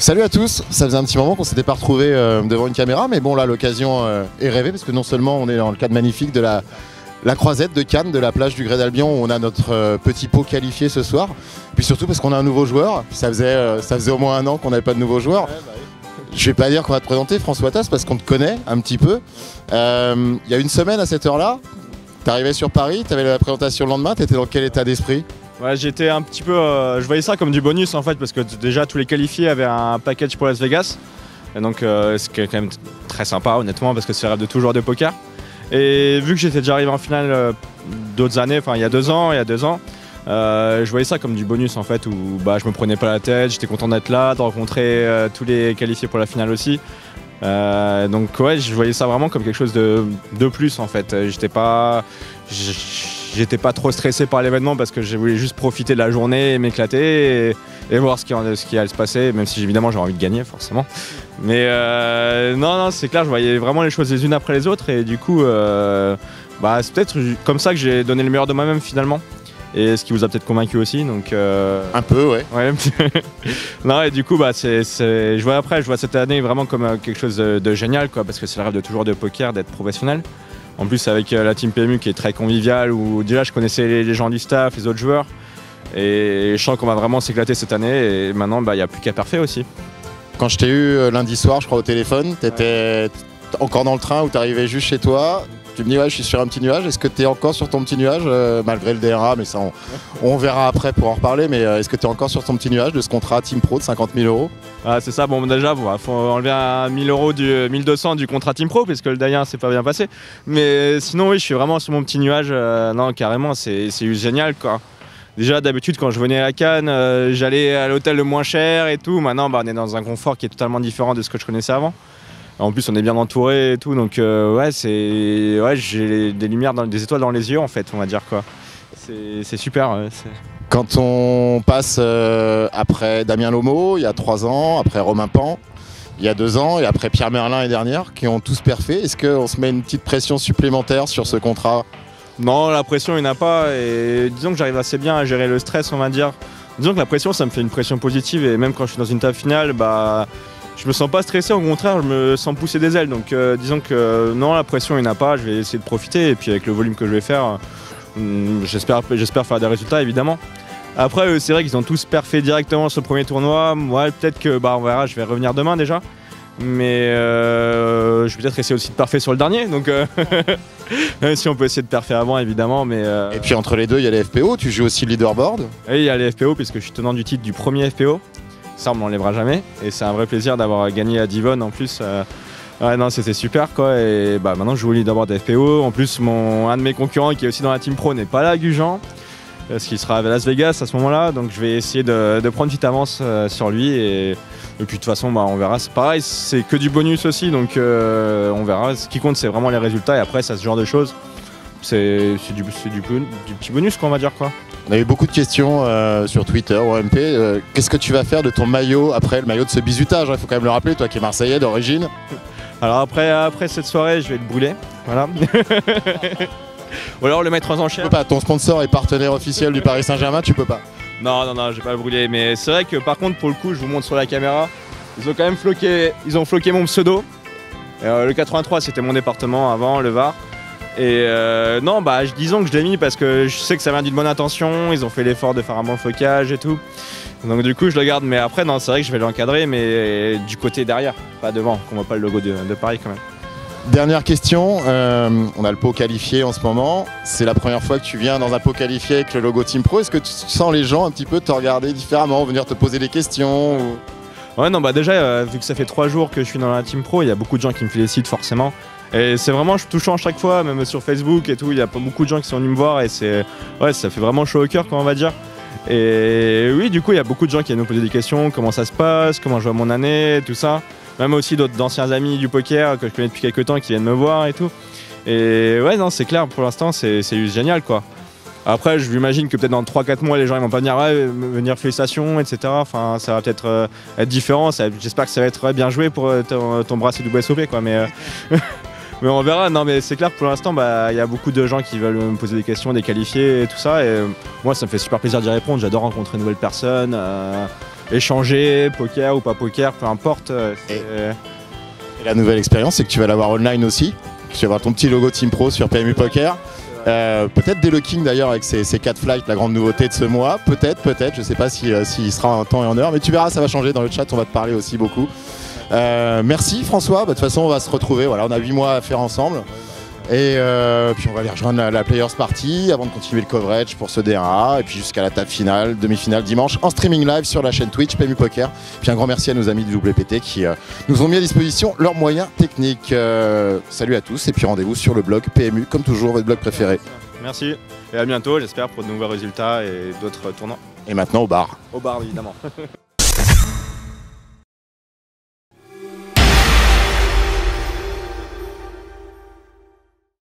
Salut à tous, ça faisait un petit moment qu'on s'était pas retrouvé devant une caméra, mais bon là l'occasion est rêvée parce que non seulement on est dans le cadre magnifique de la croisette de Cannes, de la plage du Grès d'Albion où on a notre petit pot qualifié ce soir, puis surtout parce qu'on a un nouveau joueur, ça faisait au moins un an qu'on n'avait pas de nouveau joueur. Je vais pas dire qu'on va te présenter François Tasse parce qu'on te connaît un petit peu. Il y a une semaine à cette heure-là, t'arrivais sur Paris, t'avais la présentation le lendemain, t'étais dans quel état d'esprit ? Ouais, j'étais un petit peu, je voyais ça comme du bonus en fait parce que déjà tous les qualifiés avaient un package pour Las Vegas et donc c'est quand même très sympa honnêtement parce que c'est le rêve de tout joueur de poker et vu que j'étais déjà arrivé en finale d'autres années, enfin il y a deux ans, je voyais ça comme du bonus en fait où je me prenais pas la tête, j'étais content d'être là, de rencontrer tous les qualifiés pour la finale aussi. Donc ouais, je voyais ça vraiment comme quelque chose de plus en fait. J'étais pas trop stressé par l'événement parce que je voulais juste profiter de la journée, m'éclater et voir ce qui allait se passer, même si évidemment j'ai envie de gagner forcément. Mais non, c'est clair, je voyais vraiment les choses les unes après les autres et du coup c'est peut-être comme ça que j'ai donné le meilleur de moi-même finalement. Et ce qui vous a peut-être convaincu aussi, donc un peu, ouais. Non, et du coup, je vois cette année vraiment comme quelque chose de génial, quoi, parce que c'est le rêve de toujours de poker, d'être professionnel. En plus, avec la team PMU qui est très conviviale, où déjà je connaissais les gens du staff, les autres joueurs, et je sens qu'on va vraiment s'éclater cette année. Et maintenant, il n'y a plus qu'à parfait aussi. Quand je t'ai eu lundi soir, je crois, au téléphone, t'étais encore dans le train ou t'arrivais juste chez toi. Tu me dis, ouais, je suis sur un petit nuage. Est-ce que tu es encore sur ton petit nuage, malgré le DRA, mais ça, on verra après pour en reparler. Mais est-ce que tu es encore sur ton petit nuage de ce contrat Team Pro de 50 000 €? C'est ça, bon, déjà, il faut enlever 1 000 €, 1200 du contrat Team Pro, parce que le Dayan s'est pas bien passé. Mais sinon, oui, je suis vraiment sur mon petit nuage. Non, carrément, c'est génial, quoi. Déjà, d'habitude, quand je venais à Cannes, j'allais à l'hôtel le moins cher et tout. Maintenant, on est dans un confort qui est totalement différent de ce que je connaissais avant. En plus, on est bien entouré et tout, donc j'ai des lumières, des étoiles dans les yeux, en fait, on va dire, quoi. C'est super. Quand on passe après Damien Lomo, il y a 3 ans, après Romain Pan, il y a 2 ans, et après Pierre Merlin l'année dernière, qui ont tous perfait, est-ce qu'on se met une petite pression supplémentaire sur ce contrat ? Non, la pression, il n'y en a pas, et disons que j'arrive assez bien à gérer le stress, on va dire. Disons que la pression, ça me fait une pression positive, et même quand je suis dans une table finale, je me sens pas stressé, au contraire, je me sens pousser des ailes. Donc disons que non, la pression il n'y en a pas, je vais essayer de profiter. Et puis avec le volume que je vais faire, j'espère faire des résultats évidemment. Après c'est vrai qu'ils ont tous perfait directement sur le premier tournoi. Moi peut-être que on verra, je vais revenir demain déjà. Mais je vais peut-être essayer aussi de parfait sur le dernier. Donc même si on peut essayer de parfait avant évidemment. Mais Et puis entre les deux il y a les FPO, tu joues aussi le leaderboard. Et il y a les FPO puisque je suis tenant du titre du premier FPO. Ça on ne l'enlèvera jamais et c'est un vrai plaisir d'avoir gagné à Divonne en plus. Ouais, non, c'était super quoi. Et maintenant je joue au leaderboard de FPO. En plus un de mes concurrents qui est aussi dans la team pro n'est pas là, Gujan, parce qu'il sera à Las Vegas à ce moment-là. Donc je vais essayer de prendre une petite avance sur lui et puis de toute façon on verra. C'est pareil, c'est que du bonus aussi, donc on verra. Ce qui compte c'est vraiment les résultats et après ça ce genre de choses. C'est du petit bonus qu'on va dire quoi. On a eu beaucoup de questions sur Twitter ou MP. Qu'est-ce que tu vas faire de ton maillot après le maillot de ce bizutage ? Il faut quand même le rappeler, toi qui es Marseillais d'origine. Alors après cette soirée, je vais le brûler. Voilà. Ou alors le mettre aux enchères. Tu peux pas, ton sponsor est partenaire officiel du Paris Saint-Germain, tu peux pas. Non, je vais pas le brûler. Mais c'est vrai que par contre, pour le coup, je vous montre sur la caméra, ils ont quand même floqué mon pseudo. Le 83, c'était mon département avant, le Var. Et disons que je l'ai mis parce que je sais que ça vient d'une bonne intention, ils ont fait l'effort de faire un bon flocage et tout. Donc du coup je le garde, mais après non, c'est vrai que je vais l'encadrer, mais du côté derrière, pas devant, qu'on voit pas le logo de Paris quand même. Dernière question, on a le pot qualifié en ce moment, c'est la première fois que tu viens dans un pot qualifié avec le logo Team Pro, est-ce que tu sens les gens un petit peu te regarder différemment, venir te poser des questions ou... Ouais non déjà vu que ça fait 3 jours que je suis dans la Team Pro, il y a beaucoup de gens qui me félicitent forcément. Et c'est vraiment touchant chaque fois, même sur Facebook et tout, il y a pas beaucoup de gens qui sont venus me voir et ça fait vraiment chaud au cœur, on va dire. Et oui, du coup, il y a beaucoup de gens qui viennent nous poser des questions, comment ça se passe, comment je vois mon année, tout ça. Même aussi d'anciens amis du poker que je connais depuis quelques temps qui viennent me voir et tout. Et ouais, non, c'est clair, pour l'instant, c'est juste génial, quoi. Après, je m'imagine que peut-être dans 3-4 mois, les gens ils vont pas venir félicitations, etc. Enfin, ça va peut-être être différent. J'espère que ça va être bien joué pour ton bracelet WSOP, quoi. Mais Mais on verra. Non, mais c'est clair que pour l'instant, il y a beaucoup de gens qui veulent me poser des questions, des qualifiés et tout ça. Et moi, ça me fait super plaisir d'y répondre. J'adore rencontrer de nouvelles personnes. échanger, poker ou pas poker, peu importe. Et la nouvelle expérience, c'est que tu vas l'avoir online aussi. Tu vas avoir ton petit logo Team Pro sur PMU Poker. Peut-être des King d'ailleurs avec ses 4 flights, la grande nouveauté de ce mois. Peut-être, je sais pas s'il sera en temps et en heure, mais tu verras, ça va changer dans le chat, on va te parler aussi beaucoup. Merci François, de toute façon on va se retrouver, voilà, on a 8 mois à faire ensemble. Et puis on va aller rejoindre la Players Party avant de continuer le coverage pour ce D1A et puis jusqu'à la table finale, demi-finale dimanche en streaming live sur la chaîne Twitch PMU Poker. Puis un grand merci à nos amis du WPT qui nous ont mis à disposition leurs moyens techniques. Salut à tous et puis rendez-vous sur le blog PMU comme toujours, votre blog préféré. Merci et à bientôt j'espère pour de nouveaux résultats et d'autres tournois. Et maintenant au bar. Au bar évidemment.